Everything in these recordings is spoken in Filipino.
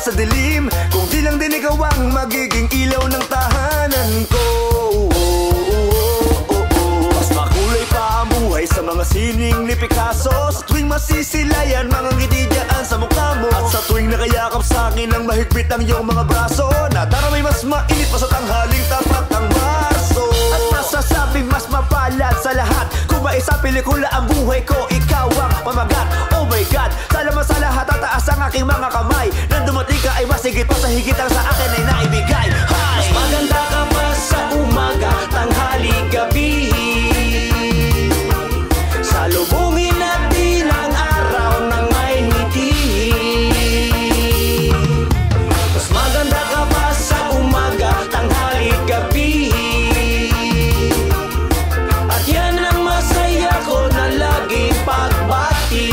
sa dilim, kung di lang din ikaw ang magiging ilaw ng tahanan ko. Mas makulay pa ang buhay sa mga sining ni Picasso. Sa tuwing masisilayan mga ngiti dyan sa mukha mo, at sa tuwing nakayakap sa akin ang mahigpit ang iyong mga braso, nadaramay mas mainit pa sa tanghaling tapat ng Marso. At masasabi mas mapalad sa lahat, kung ba isang pelikula ang buhay ko, ikaw ang pamagat. Oh my God, salamat sa lahat, tataas ang aking mga kamay. Nang dumating ka ay mas higit pa sa higit ang sa akin ay naibigay. Hi! Mas maganda ka pa sa umaga, tanghali, gabi. Salubungin natin ang araw ng may ngiti. Mas maganda ka pa sa umaga, tanghali, gabi. At yan ang masaya ko na laging pagbati.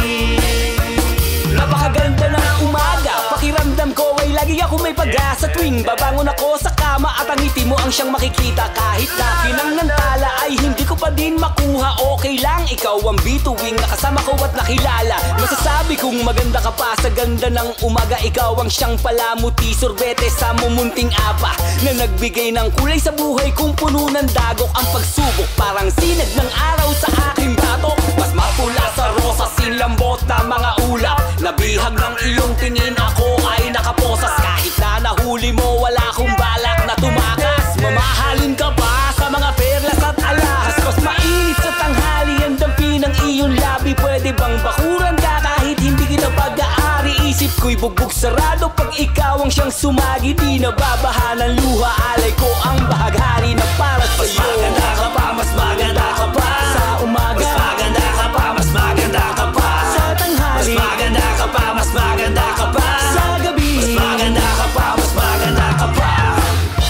Napakaganda na umaga, pakiramdam ko ay lagi ako may pag-asa. Tuwing babangon ako sa kama at ang ngiti mo ang siyang makikita. Kahit na pinangnantala ay hindi ko pa din makuha. Okay lang, ikaw ang bituing nakasama ko at nakilala. Masasabi kong maganda ka pa sa ganda ng umaga. Ikaw ang siyang palamuti, sorbete sa mumunting apa, na nagbigay ng kulay sa buhay kung puno ng dagok. Ang pagsubok parang sinag ng araw sa aking batok. Mas mapula sa rosas, sinlambot na mga ulap. Nabihag ng iyong tingin, ako ay nakaposas. Kahit na nahuli mo, wala akong balak na tumakas. Mamahalin ka pa sa mga perlas at alahas. Mas mainit sa tanghali ang dampi ng iyong labi. Pwede bang bakuran ka kahit hindi kita pag-aari? Isip ko'y bugbog sarado pag ikaw ang siyang sumagi. Di nababaha ng luha, alay ko ang bahaghari na para sa'yo. Mas maganda ka pa, mas maganda ka pa sa umaga. Mas maganda ka pa, mas maganda ka pa sa tanghali. Mas maganda ka pa, mas maganda ka pa sa gabi. Mas maganda ka pa, mas maganda ka pa.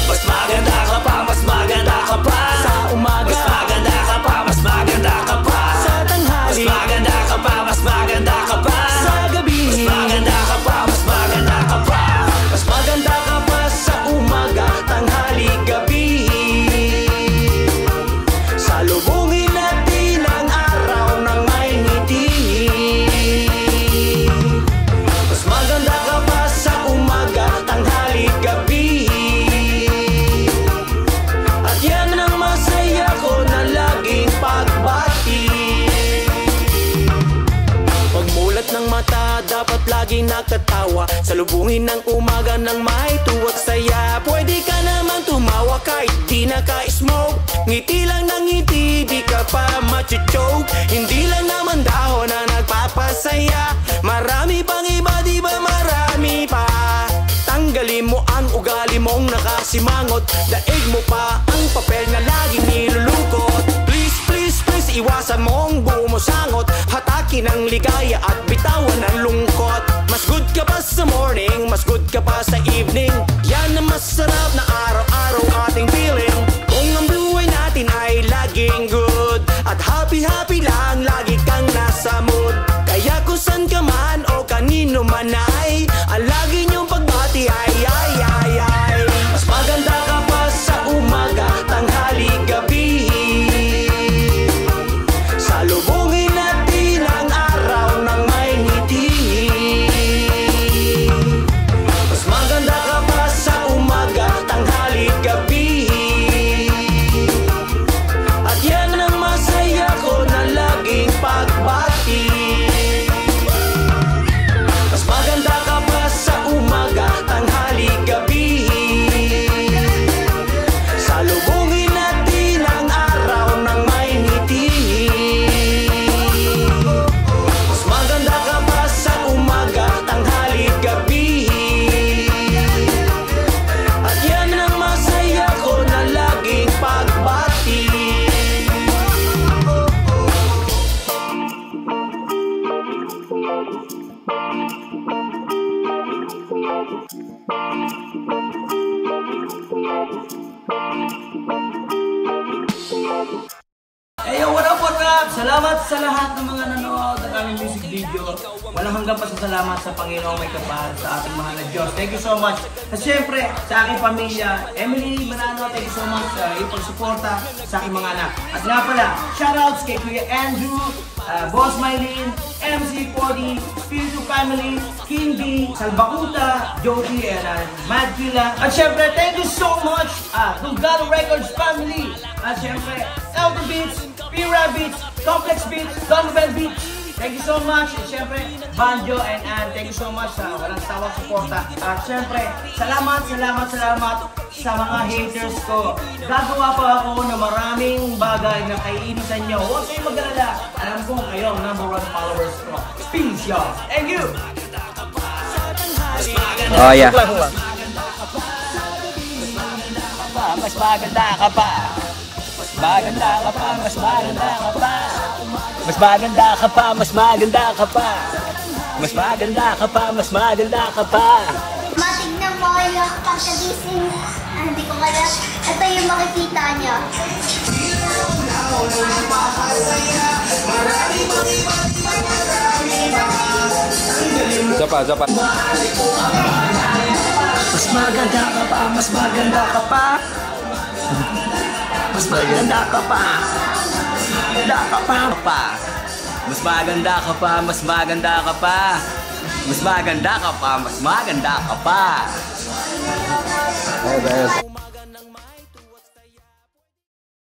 Mas maganda ka pa, mas maganda ka pa sa umaga. Mas maganda ka pa, mas maganda ka pa sa tanghali. Mas maganda ka pa, mas maganda ka pa sa gabi. Mas maganda ka pa, mas maganda ka pa. Mas maganda ka pa sa umaga, tanghali, gabi. Salubungin natin ang araw ng may ngiti. Mas maganda ka pa sa umaga, tanghali, gabi. At yan ang masaya ko na laging pagbati. Pagmulat ng mata, dapat laging nakatawa. Salubungin ng umaga ng may tuwa't saya. Pwede ka namang tumawa kahit di naka-smoke. Ngiti lang ng ngiti, di ka pa machuchoke. Hindi lang naman dahon na nagpapasaya. Marami pang iba, di ba marami pa? Tanggalin mo ang ugali mong nakasimangot. Daig mo pa ang papel na laging nilulukot. Please, please, please, iwasan mong bumusangot. Hatakin ang ligaya at bitawan ang lungkot. Mas good ka pa sa morning, mas good ka pa sa evening. Yan ang masarap na araw-araw ating feeling. Kung ang buhay natin ay laging good at happy-happy lang, lagi kang nasa mood. Kaya kung saan ka man o kanino man ay, ang lagi niyong pagbati ay ay ay ay. Mas maganda ka pa sa umaga, tanghali, gabi. Salubungin natin ang araw ng may ngiti. Mas maganda ka pa sa umaga, tanghali, gabi. At yan ang masaya ko na laging pagbati. Mas maganda ka pa sa umaga, tanghali, gabi. Salubungin natin ang araw ng may ngiti. Mas maganda ka pa sa umaga, tanghali, gabi. At yan ang masaya ko na laging pagbati. Hey, what up, what up? Salamat sa lahat ng mga nanood ng aming music video. Walang hanggang pasasalamat sa Panginoong may kapal sa ating mahal na Diyos. Thank you so much. At syempre, sa aking pamilya, Emily Manano, thank you so much sa iyong pagsuporta sa aking mga anak. At nga pala, shoutouts kay Kuya Andrew, Boss Mylene, MC40, Spiritu Family, King B, Salbakuta, Jody, and Mad Killa. At syempre, thank you so much Tugalo Records Family. At syempre, Elder Beats, P-Rabbits, Complex Beats, Donovan Beats. Thank you so much. At syempre, Banjo and Ann, thank you so much sa walang sawang suporta. At syempre, salamat sa mga haters ko. Gagawa pa ako ng maraming bagay na kaiinisan nyo. Huwag kayong mag-alala. Alam ko kayo ang #1 followers ko. Peace, y'all. Thank you. Oh yeah. Mas maganda ka pa. Mas maganda ka pa. Mas maganda ka pa. Mas maganda ka pa. Mas maganda ka pa. Mas maganda ka pa. Mas maganda ka pa. Matignan mo yung pagkagising. Hindi ko kaya. Ito yung makikita niya. Zapa. Mas maganda ka pa. Mas maganda ka pa. Mas maganda ka pa. Mas maganda ka pa. Mas maganda ka pa. Mas maganda ka pa. Mas maganda ka pa. Ayos.